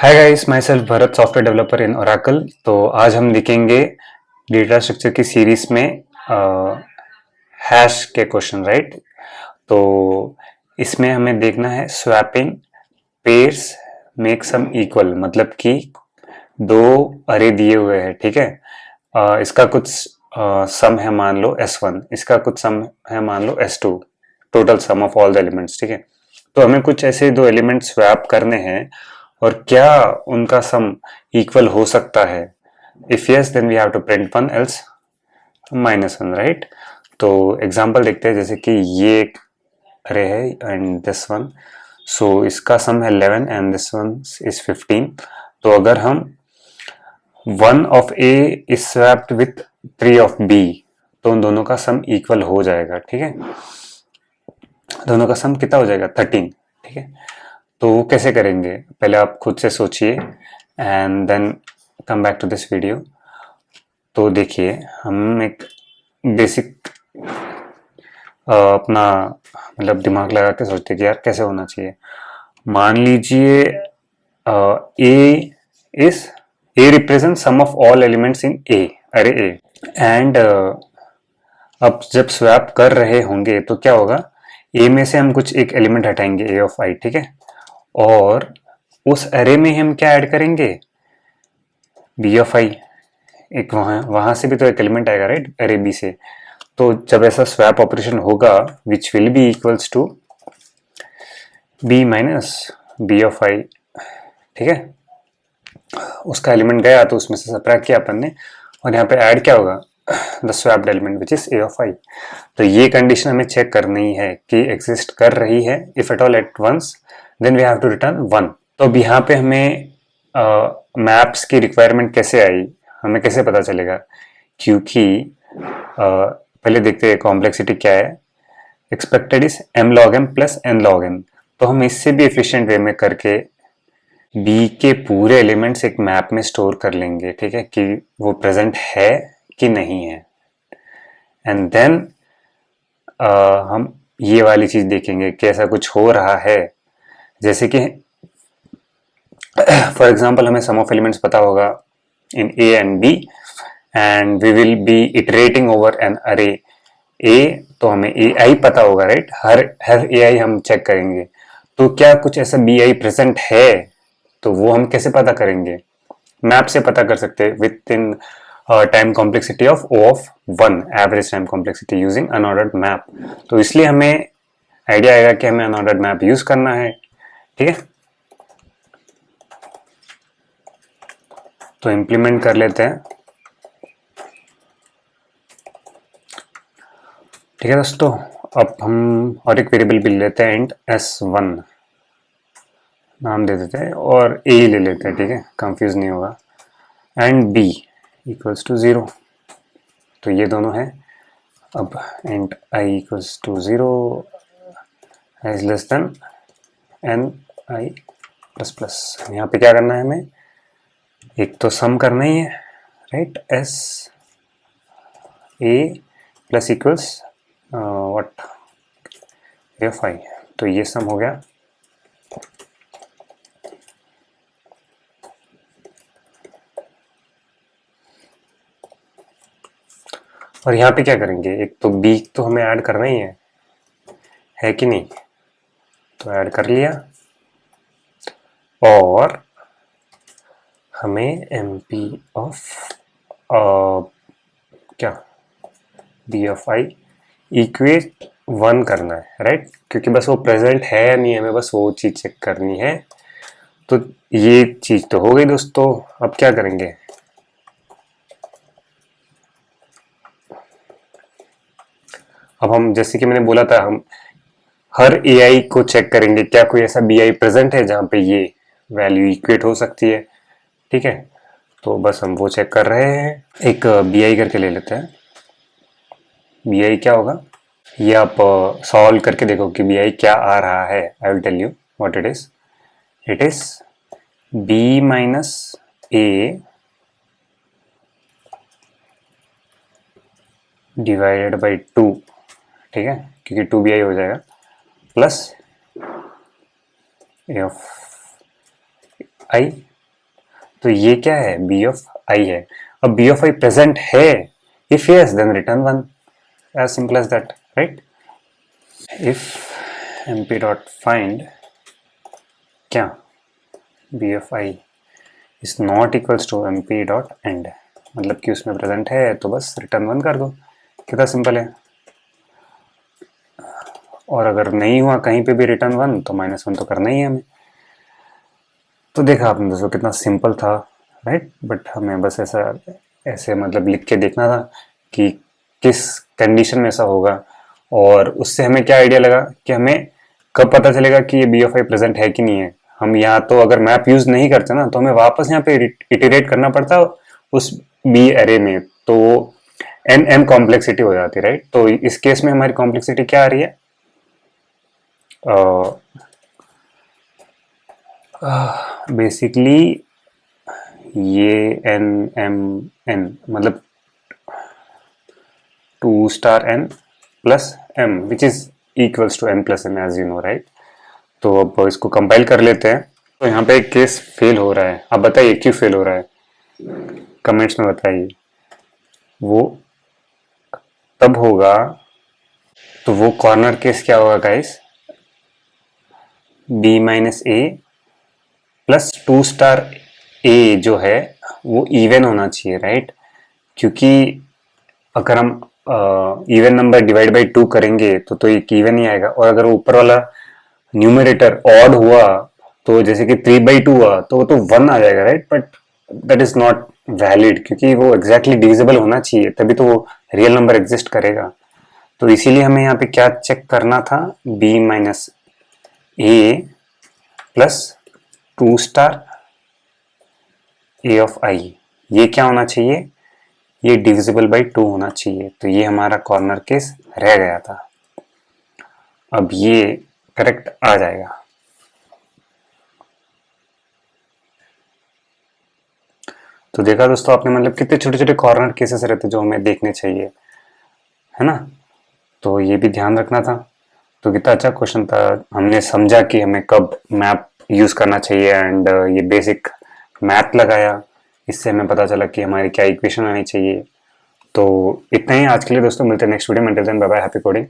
Hi guys, my self Bharat, software developer in Oracle. तो आज हम देखेंगे डेटा स्ट्रक्चर की सीरीज में हैश के क्वेश्चन, राइट। तो इसमें हमें देखना है swapping pairs make sum equal, मतलब कि दो अरे दिए हुए हैं, ठीक है। इसका कुछ सम है, मान लो S1, इसका कुछ सम है मान लो S2, total sum of all the elements, ठीक है। तो हमें कुछ ऐसे दो एलिमेंट स्वैप करने हैं और क्या उनका सम इक्वल हो सकता है। If yes then we have to print one, else -1, right. तो एग्जांपल देखते हैं, जैसे कि ये एक अरे है एंड दिस वन, सो इसका सम है 11 एंड दिस वन इज 15। तो अगर हम 1 of A is swapped with 3 of B, तो उन दोनों का सम इक्वल हो जाएगा, ठीक है। दोनों का सम कितना हो जाएगा? 13, ठीक है। तो वो कैसे करेंगे, पहले आप खुद से सोचिए and then come back to this video. तो देखिए, हम एक बेसिक अपना मतलब दिमाग लगा के सोचते कि यार कैसे होना चाहिए। मान लीजिए A is A represent sum of all elements in A, array A, and अब जब स्वैप कर रहे होंगे तो क्या होगा, ए में से हम कुछ एक एलिमेंट हटाएंगे, ए ऑफ आई, ठीक है। और उस अरे में हम क्या ऐड करेंगे? बी ऑफ आई। एक वहां से भी तो एक एलिमेंट आएगा, राइट, अरे बी से। तो जब ऐसा स्वैप ऑपरेशन होगा, which will be equals to B minus B of i, ठीक है। उसका एलिमेंट गया तो उसमें से सबट्रैक्ट किया अपन ने, और यहाँ पे ऐड क्या होगा? The swapped element which is A of i. तो ये कंडीशन हमें चेक करनी है कि एग्जिस्ट कर रही है। If at all at once, then we have to return 1। तो अब यहाँ पे हमें मैप्स की रिक्वायरमेंट कैसे आई, हमें कैसे पता चलेगा? क्योंकि पहले देखते हैं कॉम्प्लेक्सिटी क्या है। Expected is m log m plus n log n। तो हम इससे भी एफिशिएंट वे में करके बी के पूरे एलिमेंट्स एक मैप में स्टोर कर लेंगे, ठीक है, कि वो प्रेजेंट है कि नहीं है। एंड देन हम ये वाली चीज देखेंगे कि ऐसा कुछ हो रहा है। जैसे कि फॉर एग्जाम्पल हमें सम ऑफ एलिमेंट्स पता होगा in A and B, and we will be iterating over an array A. तो हमें ए आई पता होगा, राइट, हर ए आई हम चेक करेंगे। तो क्या कुछ ऐसा बी आई प्रेजेंट है? तो वो हम कैसे पता करेंगे? मैप से पता कर सकते हैं with in time complexity of O of 1, average time complexity using unordered map. तो इसलिए हमें आइडिया आएगा कि हमें अनऑर्डर्ड मैप यूज करना है, ठीक है। तो इंप्लीमेंट कर लेते हैं, ठीक है दोस्तों। अब हम और एक वेरिएबल भी लेते हैं, इंट S1 नाम दे देते हैं, और ए ले लेते हैं, ठीक है, कंफ्यूज नहीं होगा। And B equals to 0। तो ये दोनों है। अब int I equals to 0 is less than N I plus plus. यहाँ पे क्या करना है हमें? एक तो सम करना ही है, right, S A plus equals what, F I. तो ये सम हो गया। और यहाँ पे क्या करेंगे? एक तो बी तो हमें ऐड करना ही है कि नहीं? तो ऐड कर लिया, और हमें एम पी ऑफ क्या, बी ऑफ आई इक्वेट 1 करना है, राइट, क्योंकि बस वो प्रेजेंट है या नहीं, हमें बस वो चीज चेक करनी है। तो ये चीज तो हो गई दोस्तों। अब क्या करेंगे? अब हम, जैसे कि मैंने बोला था, हम हर ए आई को चेक करेंगे, क्या कोई ऐसा बी आई प्रेजेंट है जहां पे ये वैल्यू इक्वेट हो सकती है, ठीक है। तो बस हम वो चेक कर रहे हैं। एक बी आई करके ले लेते हैं। बी आई क्या होगा, ये आप सॉल्व करके देखो कि बी आई क्या आ रहा है। I will tell you what it is. It is B minus A divided by 2, ठीक है, क्योंकि 2 बी आई हो जाएगा, प्लस ए ऑफ आई तो ये क्या है, बी ऑफ आई है। अब बी ऑफ आई प्रेजेंट है, if yes then return 1, as simple as that, right. If mp dot find क्या, B of i is not equals to mp dot end, मतलब कि उसमें प्रेजेंट है तो बस रिटर्न 1 कर दो, कितना सिंपल है। और अगर नहीं हुआ कहीं पे भी रिटर्न 1 तो -1 तो करना ही है हमें। तो देखा आपने दोस्तों कितना सिंपल था, राइट। बट हमें बस ऐसे मतलब लिख के देखना था कि किस कंडीशन में ऐसा होगा, और उससे हमें क्या आइडिया लगा कि हमें कब पता चलेगा कि ये बी ऑफ आई प्रेजेंट है कि नहीं है। हम यहाँ तो अगर मैप यूज नहीं करते ना, तो हमें वापस यहाँ पे इटरेट करना पड़ता उस बी अरे में, तो एन कॉम्प्लेक्सिटी हो जाती है, राइट। तो इस केस में हमारी कॉम्प्लेक्सिटी क्या आ रही है, बेसिकली ये एन एम एन मतलब 2 star N plus M which is equals to N plus M, as you know, right. तो अब इसको कंपाइल कर लेते हैं। तो यहाँ पे एक केस फेल हो रहा है, अब बताइए क्यों फेल हो रहा है, कमेंट्स में बताइए। वो तब होगा, तो वो कॉर्नर केस क्या होगा guys, B minus A plus 2 star ए जो है वो इवन होना चाहिए, राइट। क्योंकि अगर हम इवन नंबर डिवाइड बाई 2 करेंगे तो एक इवन ही आएगा, और अगर ऊपर वाला न्यूमरेटर ऑड हुआ तो जैसे कि 3/2 हुआ तो वो तो 1 आ जाएगा, right. But that is not valid, क्योंकि वो एग्जैक्टली डिविजिबल होना चाहिए, तभी तो वो रियल नंबर एग्जिस्ट करेगा। तो इसीलिए हमें यहाँ पे क्या चेक करना था, B minus A plus 2 star A of i, ये क्या होना चाहिए, ये डिविजिबल बाई 2 होना चाहिए। तो ये हमारा कॉर्नर केस रह गया था, अब ये करेक्ट आ जाएगा। तो देखा दोस्तों आपने, मतलब कितने छोटे छोटे कॉर्नर केसेस रहते जो हमें देखने चाहिए, है ना। तो ये भी ध्यान रखना था। तो कितना अच्छा क्वेश्चन था, हमने समझा कि हमें कब मैप यूज करना चाहिए, एंड ये बेसिक मैथ लगाया, इससे हमें पता चला कि हमारी क्या इक्वेशन आनी चाहिए। तो इतना ही आज के लिए दोस्तों, मिलते हैं नेक्स्ट वीडियो में। Till then bye bye, happy coding.